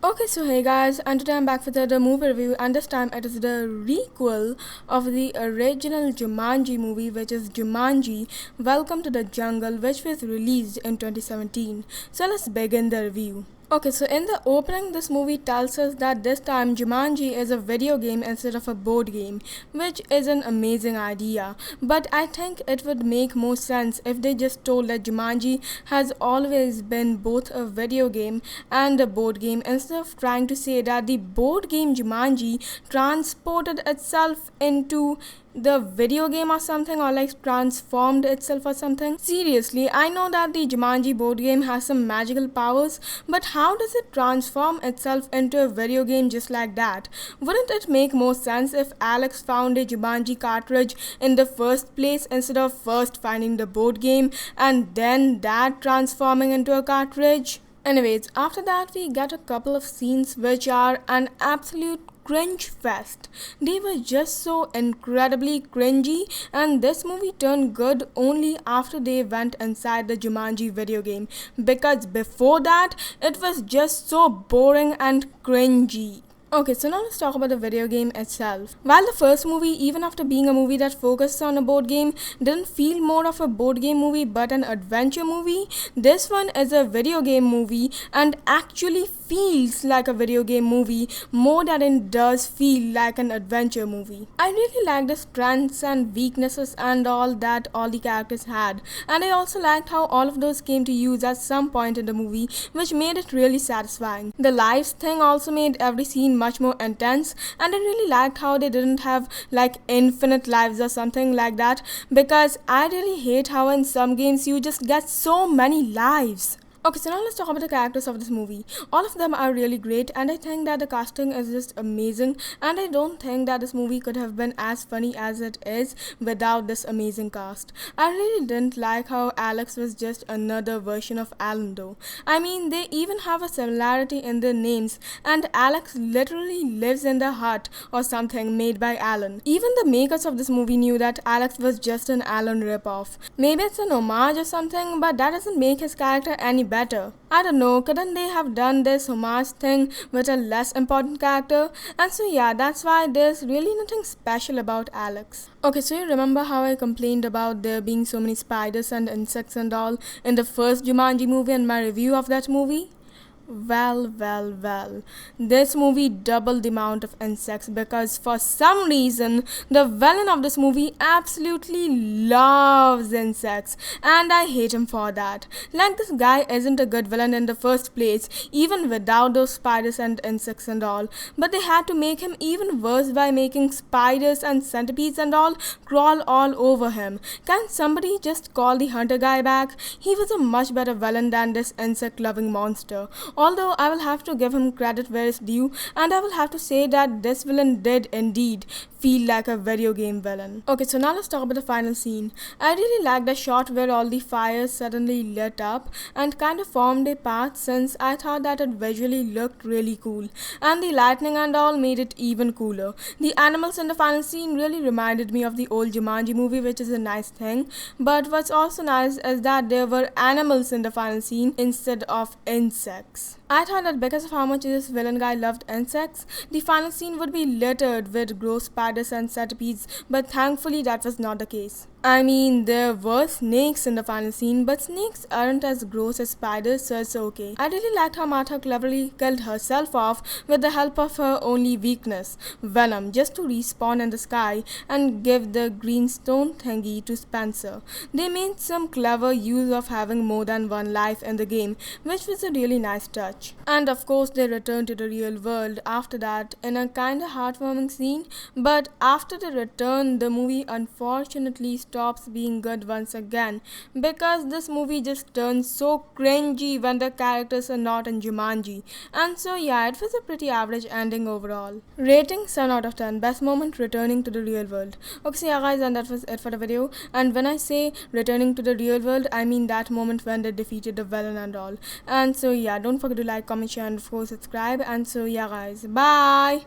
Okay, so hey guys, and today I'm back with another movie review, and this time it is the requel of the original Jumanji movie, which is Jumanji Welcome to the Jungle, which was released in 2017. So let's begin the review. Okay, so in the opening, this movie tells us that this time Jumanji is a video game instead of a board game, which is an amazing idea. But I think it would make more sense if they just told that Jumanji has always been both a video game and a board game, instead of trying to say that the board game Jumanji transported itself into the video game or something, or like transformed itself or something. Seriously, I know that the Jumanji board game has some magical powers, but how does it transform itself into a video game just like that? Wouldn't it make more sense if Alex found a Jumanji cartridge in the first place instead of first finding the board game and then that transforming into a cartridge? Anyways, after that we get a couple of scenes which are an absolute cringe fest. They were just so incredibly cringy, and this movie turned good only after they went inside the Jumanji video game, because before that it was just so boring and cringy. Okay, so now let's talk about the video game itself. While the first movie, even after being a movie that focused on a board game, didn't feel more of a board game movie but an adventure movie, this one is a video game movie and actually feels like a video game movie more than it does feel like an adventure movie. I really liked the strengths and weaknesses and all that all the characters had, and I also liked how all of those came to use at some point in the movie, which made it really satisfying. The lives thing also made every scene much more intense, and I really liked how they didn't have like infinite lives or something like that, because I really hate how in some games you just get so many lives. Okay, so now let's talk about the characters of this movie. All of them are really great, and I think that the casting is just amazing, and I don't think that this movie could have been as funny as it is without this amazing cast. I really didn't like how Alex was just another version of Alan though. I mean, they even have a similarity in their names, and Alex literally lives in the hut or something made by Alan. Even the makers of this movie knew that Alex was just an Alan ripoff. Maybe it's an homage or something, but that doesn't make his character any better. I don't know, couldn't they have done this homage thing with a less important character? And so yeah, that's why there's really nothing special about Alex. Okay, so you remember how I complained about there being so many spiders and insects and all in the first Jumanji movie and my review of that movie? Well. This movie doubled the amount of insects, because for some reason the villain of this movie absolutely loves insects, and I hate him for that. Like, this guy isn't a good villain in the first place, even without those spiders and insects and all, but they had to make him even worse by making spiders and centipedes and all crawl all over him. Can somebody just call the hunter guy back? He was a much better villain than this insect loving monster. Although I will have to give him credit where it's due, and I will have to say that this villain did indeed feel like a video game villain. Okay, so now let's talk about the final scene. I really liked the shot where all the fires suddenly lit up and kind of formed a path, since I thought that it visually looked really cool, and the lightning and all made it even cooler. The animals in the final scene really reminded me of the old Jumanji movie, which is a nice thing, but what's also nice is that there were animals in the final scene instead of insects. I thought that because of how much this villain guy loved insects, the final scene would be littered with gross spiders and centipedes, but thankfully that was not the case. I mean, there were snakes in the final scene, but snakes aren't as gross as spiders, so it's okay. I really liked how Martha cleverly killed herself off with the help of her only weakness, Venom, just to respawn in the sky and give the green stone thingy to Spencer. They made some clever use of having more than one life in the game, which was a really nice touch. And of course, they returned to the real world after that in a kinda heartwarming scene, but after the return, the movie unfortunately stops being good once again, because this movie just turns so cringy when the characters are not in Jumanji. And so yeah, it was a pretty average ending overall. Rating 7 out of 10. Best moment, returning to the real world. Okay, so yeah guys, and that was it for the video. And when I say returning to the real world, I mean that moment when they defeated the villain and all. And so yeah, don't forget to like, comment, share, and of course subscribe. And so yeah guys, bye.